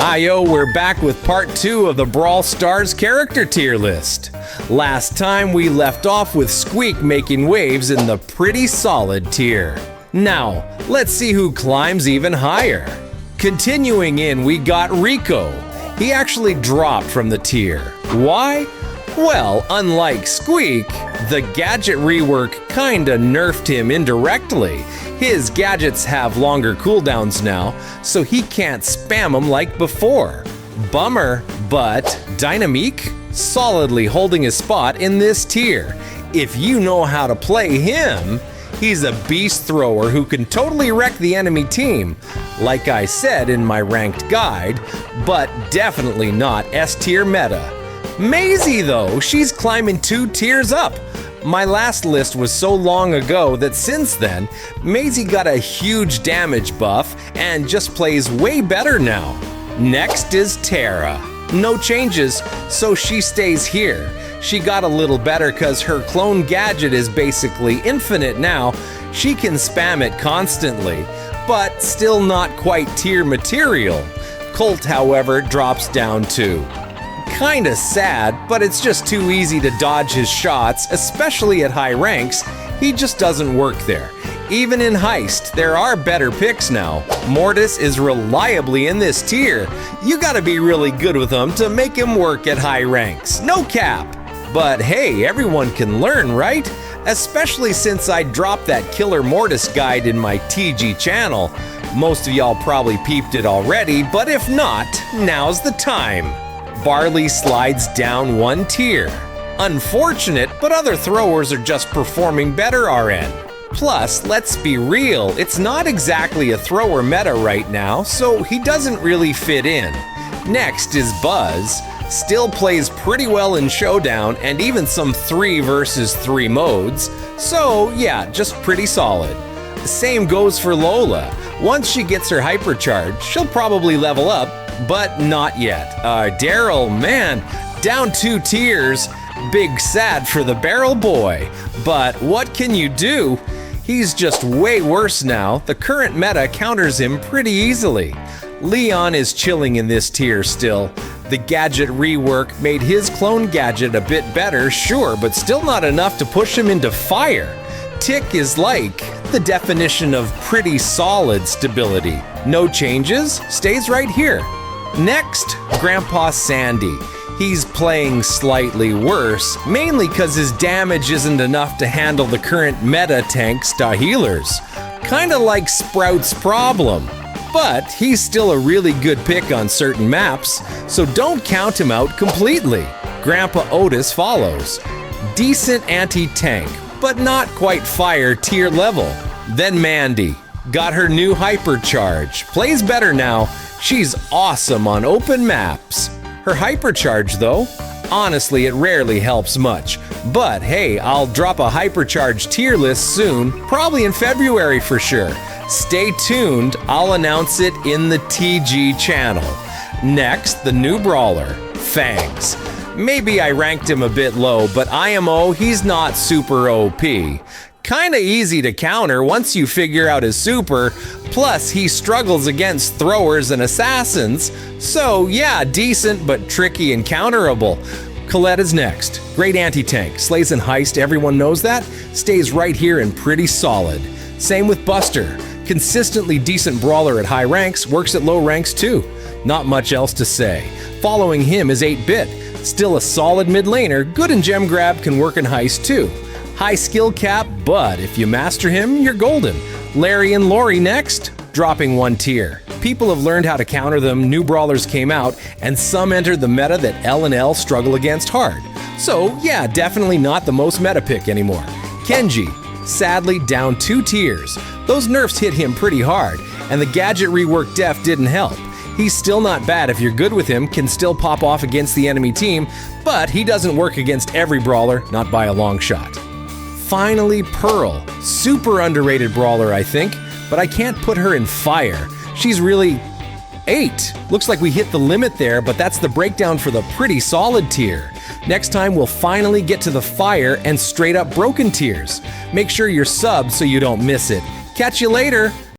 Hiyo, we're back with part 2 of the Brawl Stars character tier list. Last time we left off with Squeak making waves in the pretty solid tier. Now, let's see who climbs even higher. Continuing in, we got Rico. He actually dropped from the tier. Why? Well, unlike Squeak, the gadget rework kinda nerfed him indirectly. His gadgets have longer cooldowns now, so he can't spam them like before. Bummer, but Dynamique solidly holding his spot in this tier. If you know how to play him, he's a beast thrower who can totally wreck the enemy team, like I said in my ranked guide, but definitely not S-tier meta. Maisie though, she's climbing 2 tiers up. My last list was so long ago that since then, Maisie got a huge damage buff and just plays way better now. Next is Tara. No changes, so she stays here. She got a little better cause her clone gadget is basically infinite now. She can spam it constantly, but still not quite tier material. Colt, however, drops down too. Kinda sad, but it's just too easy to dodge his shots, especially at high ranks. He just doesn't work there. Even in Heist, there are better picks now. Mortis is reliably in this tier. You gotta be really good with him to make him work at high ranks. No cap. But hey, everyone can learn, right? Especially since I dropped that Killer Mortis guide in my TG channel. Most of y'all probably peeped it already, but if not, now's the time. Barley slides down 1 tier. Unfortunate, but other throwers are just performing better RN. Plus, let's be real, it's not exactly a thrower meta right now, so he doesn't really fit in. Next is Buzz. Still plays pretty well in Showdown and even some 3 versus 3 modes, so yeah, just pretty solid. The same goes for Lola. Once she gets her hypercharge, she'll probably level up, but not yet. Daryl, man, down 2 tiers. Big sad for the barrel boy. But what can you do? He's just way worse now. The current meta counters him pretty easily. Leon is chilling in this tier still. The gadget rework made his clone gadget a bit better, sure, but still not enough to push him into fire. Tick is like the definition of pretty solid stability. No changes, stays right here. Next, Grandpa Sandy. He's playing slightly worse, mainly because his damage isn't enough to handle the current meta tank healers. Kinda like Sprout's problem. But he's still a really good pick on certain maps, so don't count him out completely. Grandpa Otis follows. Decent anti-tank, but not quite fire tier level. Then Mandy. Got her new hypercharge. Plays better now. She's awesome on open maps. Her hypercharge though, honestly it rarely helps much. But hey, I'll drop a hypercharge tier list soon, probably in February for sure. Stay tuned, I'll announce it in the TG channel. Next, the new brawler, Fangs. Maybe I ranked him a bit low, but IMO, he's not super OP. Kinda easy to counter once you figure out his super, plus he struggles against throwers and assassins, so yeah, decent but tricky and counterable. Colette is next. Great anti-tank, slays in Heist, everyone knows that, stays right here and pretty solid. Same with Buster. Consistently decent brawler at high ranks, works at low ranks too. Not much else to say. Following him is 8-Bit. Still a solid mid laner, good in gem grab, can work in Heist too. High skill cap, but if you master him, you're golden. Larry and Lori next, dropping 1 tier. People have learned how to counter them, new brawlers came out, and some entered the meta that L and L struggle against hard. So yeah, definitely not the most meta pick anymore. Kenji, sadly down 2 tiers. Those nerfs hit him pretty hard, and the gadget rework def didn't help. He's still not bad if you're good with him, can still pop off against the enemy team, but he doesn't work against every brawler, not by a long shot. Finally, Pearl. Super underrated brawler, I think, but I can't put her in fire. She's really 8. Looks like we hit the limit there, but that's the breakdown for the pretty solid tier. Next time, we'll finally get to the fire and straight up broken tiers. Make sure you're subbed so you don't miss it. Catch you later!